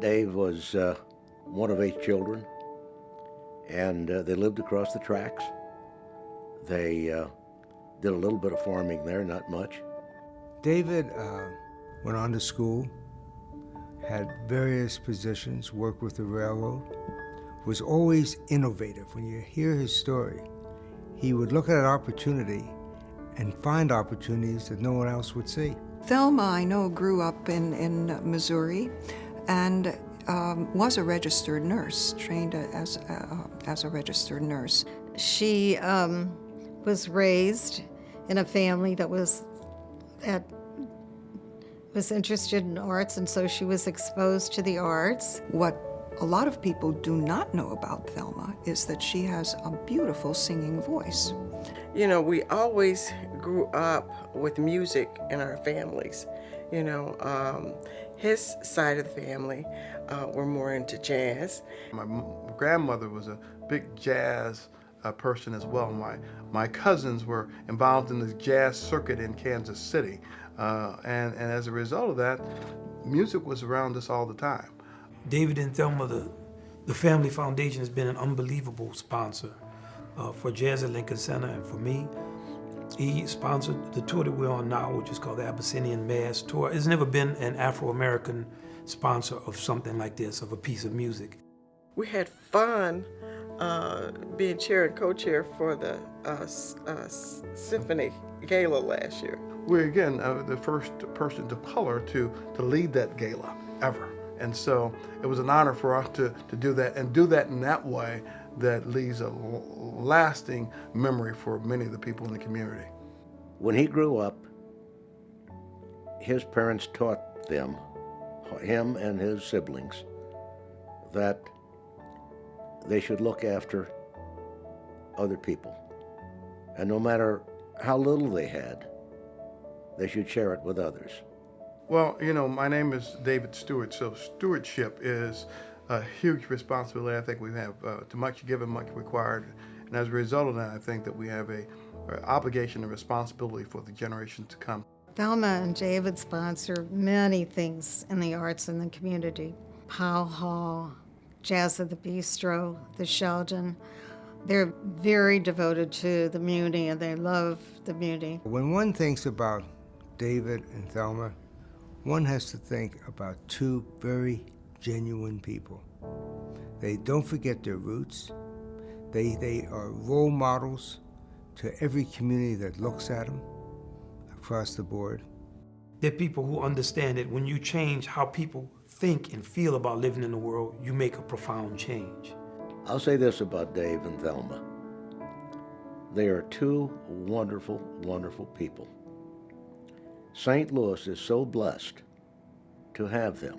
Dave was one of 8 children, and they lived across the tracks. They did a little bit of farming there, not much. David went on to school, had various positions, worked with the railroad, was always innovative. When you hear his story, he would look at an opportunity and find opportunities that no one else would see. Thelma, I know, grew up in Missouri and was a registered nurse, trained as a registered nurse. She was raised in a family that was interested in arts, and so she was exposed to the arts. What a lot of people do not know about Thelma is that she has a beautiful singing voice. You know, we always grew up with music in our families. You know, his side of the family were more into jazz. My grandmother was a big jazz person as well. My cousins were involved in the jazz circuit in Kansas City. And as a result of that, music was around us all the time. David and Thelma, the Family Foundation has been an unbelievable sponsor for Jazz at Lincoln Center and for me. He sponsored the tour that we're on now, which is called the Abyssinian Mass Tour. There's never been an Afro-American sponsor of something like this, of a piece of music. We had fun being chair and co-chair for the Symphony Gala last year. We're, again, the first person of color to lead that gala ever. And so it was an honor for us to do that, and do that in that way that leaves a lasting memory for many of the people in the community. When he grew up, his parents taught him and his siblings, that they should look after other people. And no matter how little they had, they should share it with others. Well, you know, my name is David Steward, so stewardship is a huge responsibility. I think we have too much given, much required. And as a result of that, I think that we have a obligation and responsibility for the generations to come. Thelma and David sponsor many things in the arts in the community. Powell Hall, Jazz at the Bistro, the Sheldon. They're very devoted to the Muni, and they love the Muni. When one thinks about David and Thelma, one has to think about 2 very genuine people. They don't forget their roots. They are role models to every community that looks at them across the board. They're people who understand that when you change how people think and feel about living in the world, you make a profound change. I'll say this about Dave and Thelma. They are 2 wonderful, wonderful people. St. Louis is so blessed to have them.